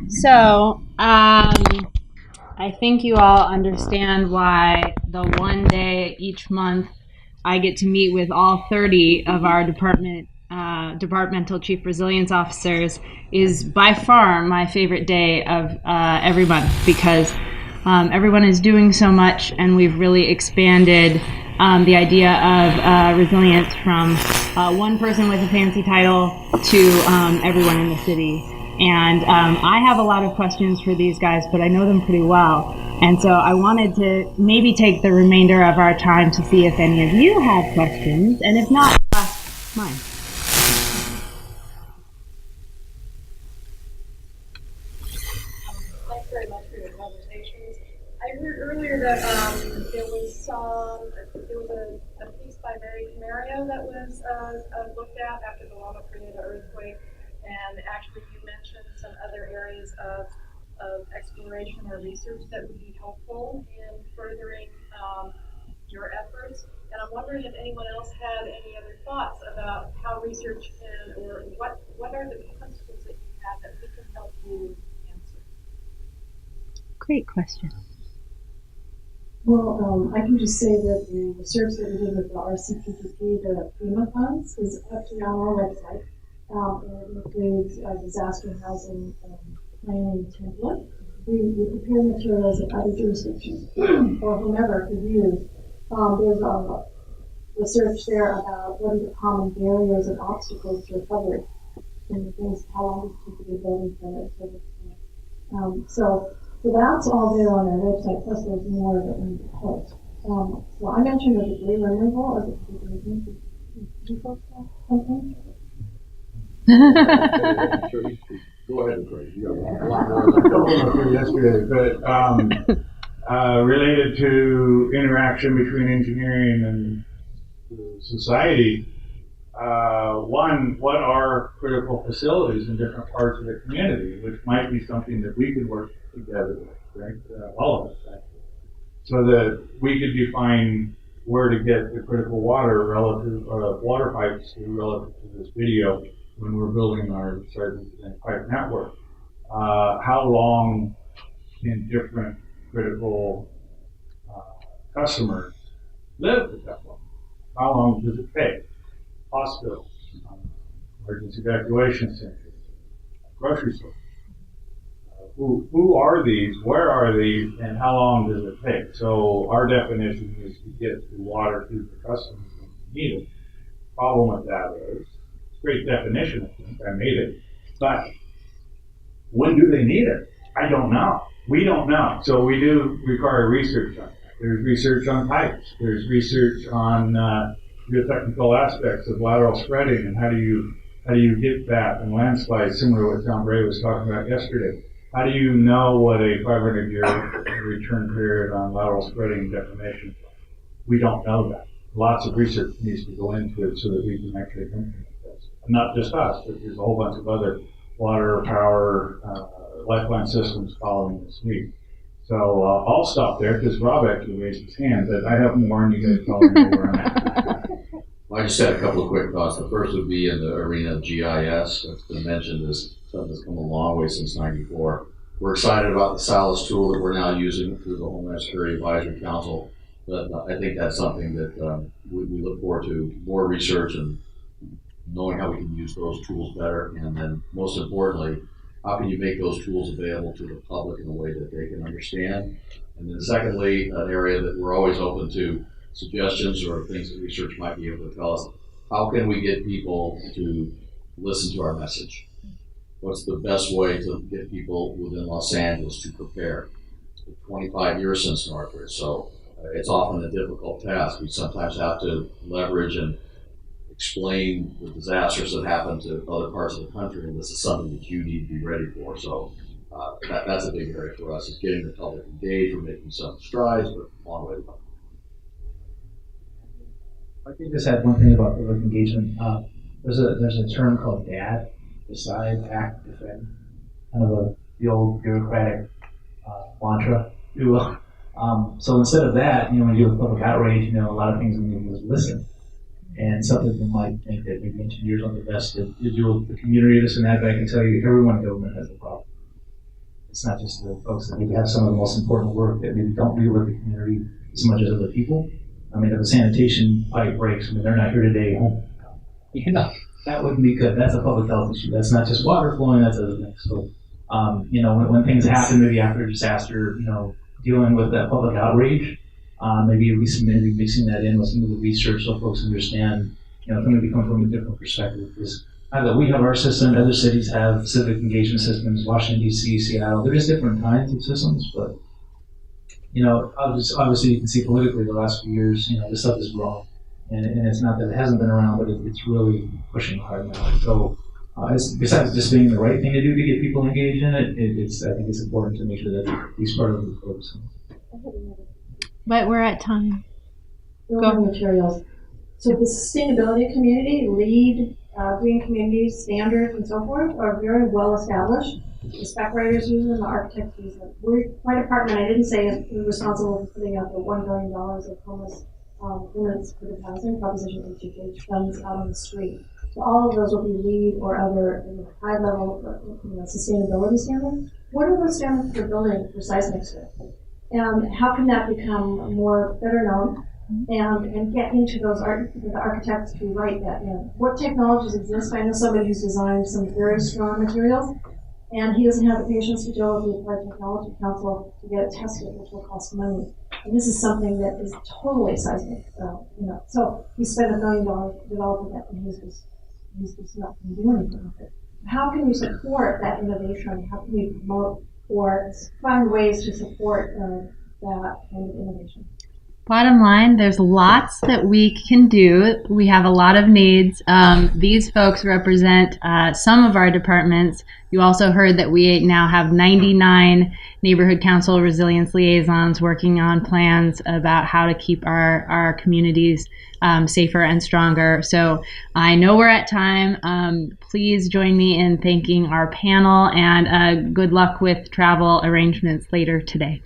So, I think you all understand why the one day each month I get to meet with all 30 of our departmental chief resilience officers is by far my favorite day of every month because everyone is doing so much and we've really expanded the idea of resilience from one person with a fancy title to everyone in the city. And I have a lot of questions for these guys, but I know them pretty well. And so I wanted to maybe take the remainder of our time to see if any of you have questions, and if not, mine. Thanks very much for your presentations. I heard earlier that there was a piece by Mary Camario that was looked at after the Loma Prieta earthquake, and actually you mentioned some other areas of exploration or research that would be helpful in furthering your efforts. And I'm wondering if anyone else had any other thoughts about how research can, or what are the questions that you have that we can help you answer? Great question. Well, I can just say that the research that we did with the RCPTP, the FEMA funds, is up to now on our website. And it includes a disaster housing planning template. We prepare materials in other jurisdictions or whomever to use. There's a research there about what are the common barriers and obstacles to recovery, and the things, how long does it take to get building permits. So that's all there on our website, plus there's more that we post. So I mentioned the debris removal as a particular thing. Do you folks have something? Go ahead, Craig. You got a lot more yesterday, but related to interaction between engineering and society. One, what are critical facilities in different parts of the community, which might be something that we could work together with, right? All of us, actually, so that we could define where to get the critical water relative, water pipes to relative to this video when we're building our pipe network. How long can different critical customers live at that point? How long does it take? Hospitals, emergency evacuation centers, grocery stores. Who are these? Where are these? And how long does it take? So our definition is to get the water to the customers when they need it. Problem with that is, it's a great definition, I think. I made it. But when do they need it? I don't know. We don't know. So we do require research on that. There's research on pipes. There's research on geotechnical aspects of lateral spreading and how do you get that in landslides, similar to what John Bray was talking about yesterday. How do you know what a 500-year return period on lateral spreading deformation is? We don't know that. Lots of research needs to go into it so that we can actually implement this. And not just us, but there's a whole bunch of other water, power, lifeline systems following this lead. So I'll stop there because Rob actually raised his hand, but I have more and you guys tell me where I'm at. Well, I just had a couple of quick thoughts. The first would be in the arena of GIS. That's been mentioned as something that's come a long way since '94. We're excited about the SALIS tool that we're now using through the Homeland Security Advisory Council. But I think that's something that we look forward to more research and knowing how we can use those tools better. And then most importantly, how can you make those tools available to the public in a way that they can understand? And then secondly, an area that we're always open to suggestions or things that research might be able to tell us, how can we get people to listen to our message? What's the best way to get people within Los Angeles to prepare? It's been 25 years since Northridge, so it's often a difficult task. We sometimes have to leverage and explain the disasters that happen to other parts of the country, and this is something that you need to be ready for. So that's a big area for us, is getting the public engaged. We're making some strides, but a long way to go. I think just add one thing about public engagement. There's a term called DAD, decide, act, defend, kind of the old bureaucratic mantra, if you will. So instead of that, when you do public outrage, a lot of things we need to do is listen. And some people might think that maybe engineers aren't the best to deal with the community, this and that, but I can tell you, everyone in government has a problem. It's not just the folks that maybe have some of the most important work that maybe don't deal with the community as much as other people. I mean, if a sanitation pipe breaks, I mean, they're not here today. You know, that wouldn't be good. That's a public health issue. That's not just water flowing, that's other things. So, you know, when things happen, maybe after a disaster, you know, dealing with that public outrage, maybe mixing that in with some of the research so folks understand, you know, maybe come from a different perspective. Because either we have our system, other cities have civic engagement systems, Washington, D.C., Seattle. They're just different kinds of systems, but, you know, obviously you can see politically the last few years, you know, this stuff is growing. And it's not that it hasn't been around, but it's really pushing hard now. So, besides just being the right thing to do to get people engaged in it, I think it's important to make sure that these part of the folks. But we're at time. Building materials. So the sustainability community, LEED, green communities, standards, and so forth are very well established. The spec writers use them, the architects use them. My department, I didn't say, is responsible for putting out the $1 billion of homeless limits for the housing, Proposition 8 funds out on the street. So all of those will be LEED or other high-level sustainability standards. What are those standards for building for seismic strip? And how can that become better known and get into those the architects to write that in? What technologies exist? I know somebody who's designed some very strong materials, and he doesn't have the patience to deal with the Applied Technology Council to get it tested, which will cost money. And this is something that is totally seismic, So he spent $1 million developing it, and he's just not going to do anything with it. How can we support that innovation? How can we promote or find ways to support that kind of innovation? Bottom line, there's lots that we can do. We have a lot of needs. These folks represent some of our departments. You also heard that we now have 99 neighborhood council resilience liaisons working on plans about how to keep our communities safer and stronger. So I know we're at time. Please join me in thanking our panel, and good luck with travel arrangements later today.